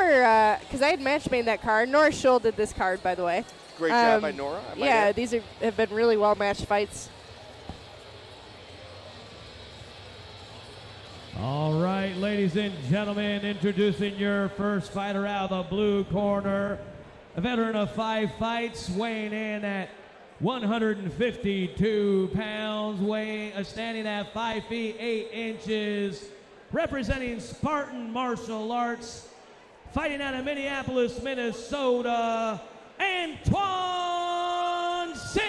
Nora, because I had match made that card. Nora Scholl did this card, by the way. Great job by Nora. Yeah, these have been really well matched fights. All right, ladies and gentlemen, introducing your first fighter out of the blue corner, a veteran of 5 fights, weighing in at 152 pounds, standing at 5 feet 8 inches, representing Spartan Martial Arts, fighting out of Minneapolis, Minnesota, Antoine Sims.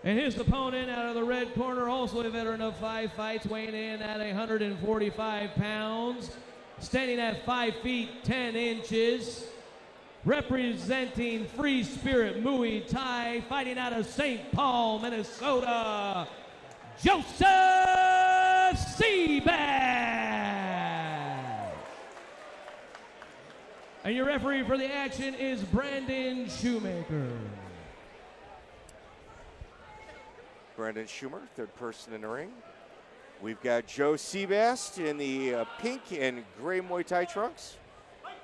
And his opponent out of the red corner, also a veteran of 5 fights, weighing in at 145 pounds, standing at 5 feet 10 inches, representing Free Spirit Muay Thai, fighting out of St. Paul, Minnesota, Joseph Sebast. And your referee for the action is Brandon Shoemaker. Brandon Schumer, third person in the ring. We've got Joe Sebast in the pink and gray Muay Thai trunks.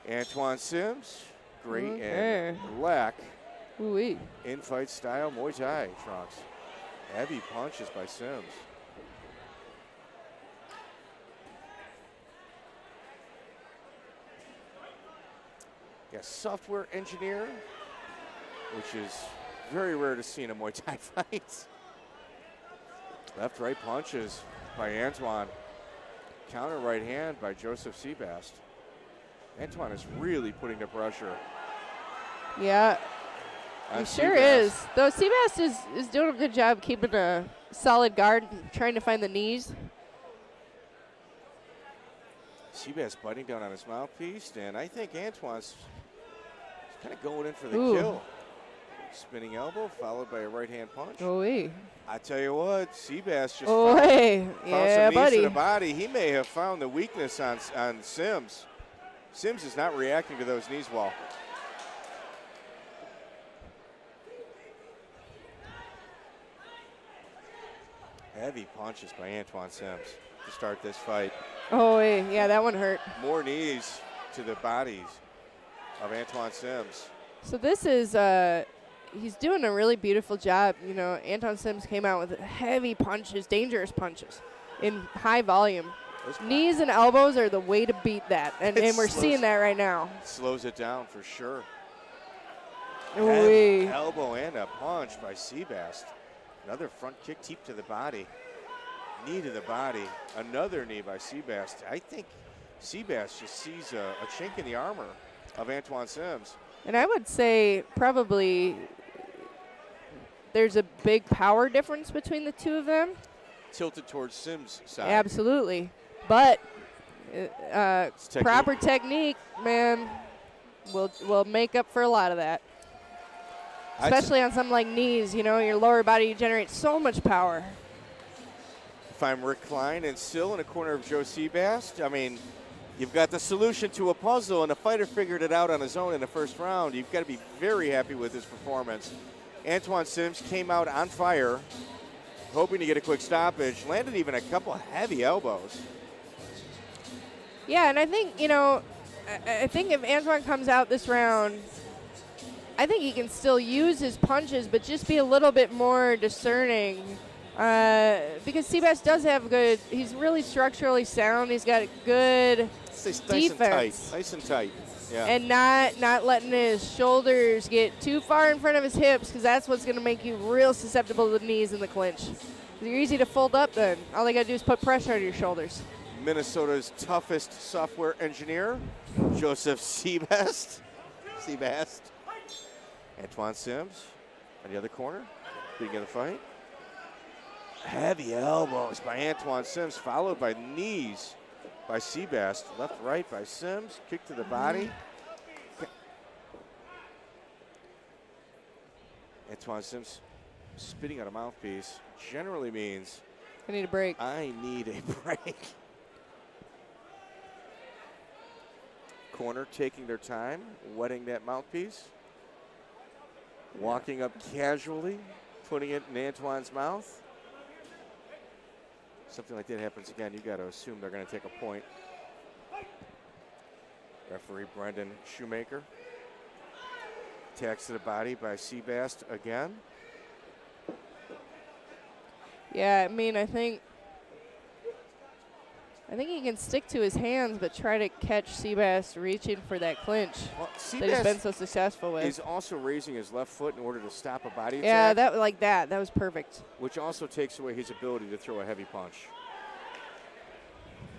Antoine Sims, gray and black in-fight style Muay Thai trunks. Heavy punches by Sims. Got software engineer, which is very rare to see in a Muay Thai fight. Left-right punches by Antoine. Counter right hand by Joseph Sebast. Antoine is really putting the pressure. Yeah, he sure is. Though Sebast is doing a good job keeping a solid guard, trying to find the knees. Sebast biting down on his mouthpiece, and I think Antoine's kind of going in for the kill. Spinning elbow followed by a right hand punch. I tell you what, Sebast just found some knees to the body. He may have found the weakness on Sims. Sims is not reacting to those knees well. Heavy punches by Antoine Sims to start this fight. Yeah, that one hurt. More knees to the bodies of Antoine Sims. So this is, he's doing a really beautiful job. You know, Antoine Sims came out with heavy punches, dangerous punches in high volume. Knees and elbows are the way to beat that, and we're seeing that right now. Slows it down for sure. Elbow and a punch by Sebast. Another front kick deep to the body. Knee to the body. Another knee by Sebast. I think Sebast just sees a chink in the armor of Antoine Sims. And I would say probably there's a big power difference between the two of them. Tilted towards Sims' side. Absolutely. But proper technique, man, will make up for a lot of that. Especially on something like knees, you know, your lower body generates so much power. If I'm Rick Klein and still in the corner of Joe Sebast, I mean, you've got the solution to a puzzle, and the fighter figured it out on his own in the first round. You've got to be very happy with his performance. Antoine Sims came out on fire, hoping to get a quick stoppage, landed even a couple of heavy elbows. Yeah, and I think, you know, I think if Antoine comes out this round, I think he can still use his punches, but just be a little bit more discerning. Because Sebast does have good, he's really structurally sound. He's got good defense. Nice and tight. Yeah. And not letting his shoulders get too far in front of his hips, because that's what's going to make you real susceptible to the knees in the clinch. You're easy to fold up then. All they got to do is put pressure on your shoulders. Minnesota's toughest software engineer, Joseph Sebast. Antoine Sims on the other corner, beginning of the fight. Heavy elbows by Antoine Sims, followed by knees by Sebast. Left, right by Sims. Kick to the body. Antoine Sims spitting out a mouthpiece generally means I need a break. I need a break. Corner taking their time, wetting that mouthpiece. Walking up casually, putting it in Antoine's mouth. something like that happens again, you got to assume they're going to take a point. Referee Brendan Shoemaker. Attacks to the body by Sebast again. Yeah, I mean, I think he can stick to his hands, but try to catch Sebast reaching for that clinch that he's been so successful with. He's also raising his left foot in order to stop a body attack. Yeah, that was perfect. Which also takes away his ability to throw a heavy punch.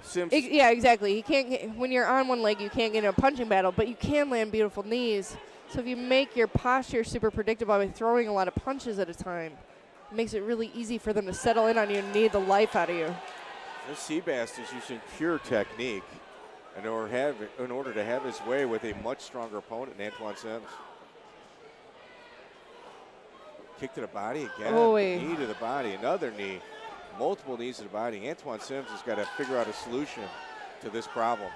Sims. Yeah, exactly. He can't when you're on one leg, you can't get in a punching battle, but you can land beautiful knees. So if you make your posture super predictable by throwing a lot of punches at a time, it makes it really easy for them to settle in on you and need the life out of you. This Sebast is using pure technique in order to have his way with a much stronger opponent than Antoine Sims. Kick to the body again. Knee to the body, another knee. Multiple knees to the body. Antoine Sims has got to figure out a solution to this problem.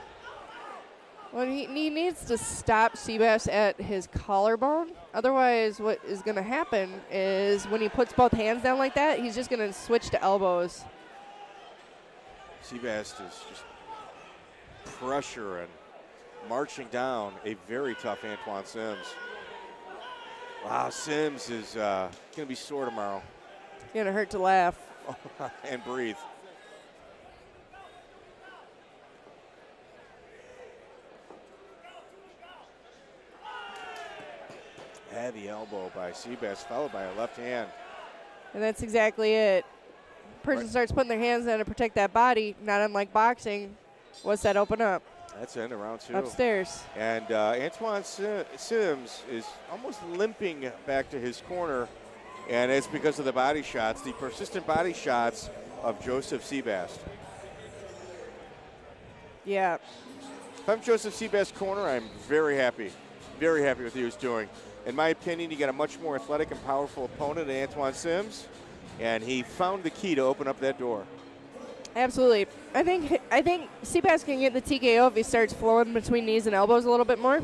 Well, he needs to stop Sebast at his collarbone. Otherwise, what is going to happen is when he puts both hands down like that, he's just going to switch to elbows. Sebast is just pressure and marching down a very tough Antoine Sims. Wow, Sims is going to be sore tomorrow. It's going to hurt to laugh. And breathe. Heavy elbow by Sebast, followed by a left hand. And that's exactly it. Person starts putting their hands down to protect that body, not unlike boxing. What's that open up? That's the end of round 2. Upstairs. And Antoine Sims is almost limping back to his corner, and it's because of the body shots, the persistent body shots of Joseph Sebast. Yeah. If I'm Joseph Sebast's corner, I'm very happy with what he was doing. In my opinion, you got a much more athletic and powerful opponent than Antoine Sims, and he found the key to open up that door. Absolutely. I think Sebast can get the TKO if he starts flowing between knees and elbows a little bit more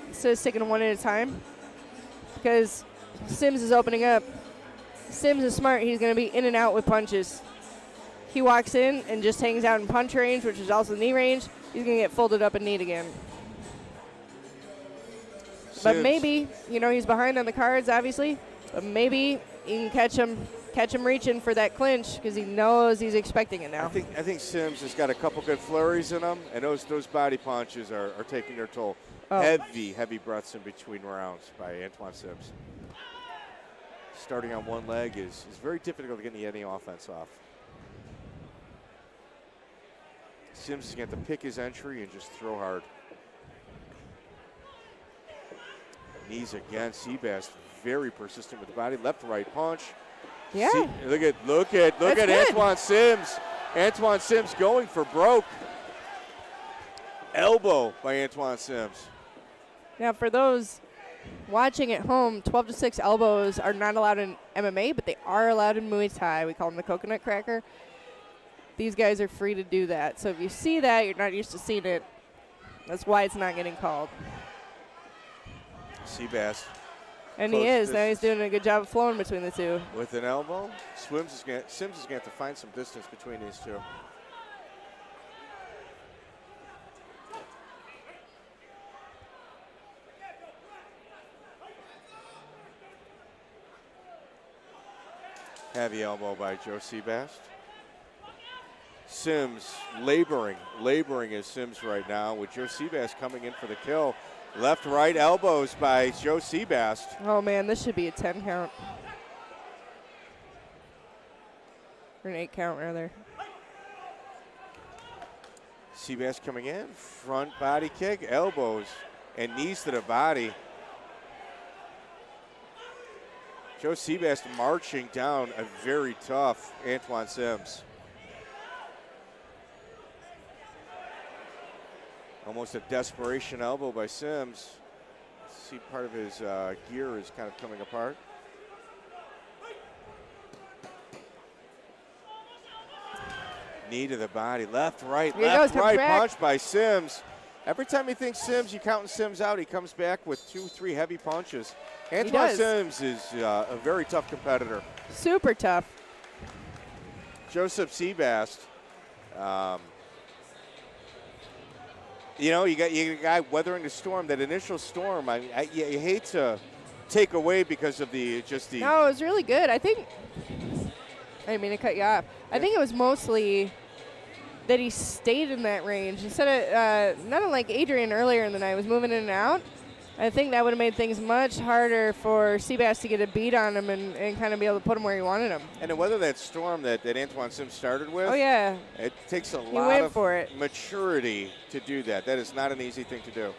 instead of sticking one at a time, because Sims is opening up. Sims is smart. He's going to be in and out with punches. He walks in and just hangs out in punch range, which is also knee range. He's going to get folded up and kneed again. But maybe, he's behind on the cards, obviously, but maybe you can catch him reaching for that clinch because he knows he's expecting it now. I think Sims has got a couple good flurries in him, and those body punches are taking their toll. Oh. Heavy breaths in between rounds by Antoine Sims. Starting on one leg is very difficult to get any offense off. Sims is going to have to pick his entry and just throw hard. Knees again. Sebast very persistent with the body. Left to right punch. Yeah. Look at Antoine Sims. Antoine Sims going for broke. Elbow by Antoine Sims. Now for those watching at home, 12-6 elbows are not allowed in MMA, but they are allowed in Muay Thai. We call them the coconut cracker. These guys are free to do that. So if you see that, you're not used to seeing it. That's why it's not getting called. Sebast. And he is. Now he's doing a good job of flowing between the two. With an elbow, Sims is going to have to find some distance between these two. Heavy elbow by Joe Sebast. Sims laboring as Sims right now with Joe Sebast coming in for the kill. Left, right elbows by Joe Sebast. Oh, man, this should be a 10 count. Or an 8 count, rather. Sebast coming in. Front body kick, elbows, and knees to the body. Joe Sebast marching down a very tough Antoine Sims. Almost a desperation elbow by Sims. See, part of his gear is kind of coming apart. Knee to the body, left, right punch by Sims. Every time you think Sims, you counting Sims out, he comes back with 2-3 heavy punches. Antoine Sims is a very tough competitor. Super tough. Joseph Sebast. You know, you got a guy weathering the storm. That initial storm, you hate to take away because of the. No, it was really good. I think. I didn't mean to cut you off. I think it was mostly that he stayed in that range instead of not unlike Adrian earlier in the night was moving in and out. I think that would have made things much harder for Sebast to get a beat on him and kind of be able to put him where he wanted him. And to weather that storm that Antoine Sims started with. Oh, yeah. It takes a lot of maturity to do that. That is not an easy thing to do.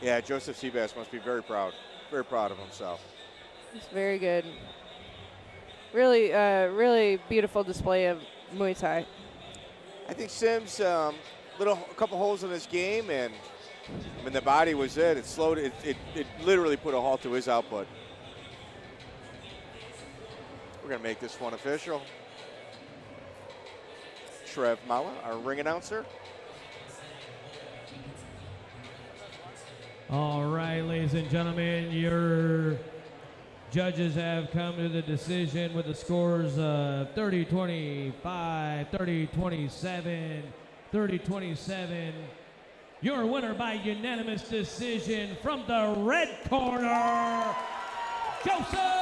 Yeah, Joseph Sebast must be very proud of himself. It's very good. Really, really beautiful display of Muay Thai. I think Sims, a couple holes in his game, and I mean the body was it. It slowed it. It literally put a halt to his output. We're gonna make this one official. Trev Mala, our ring announcer. All right, ladies and gentlemen, your judges have come to the decision with the scores of 30-25, 30-27, 30-27. Your winner by unanimous decision from the red corner, Joseph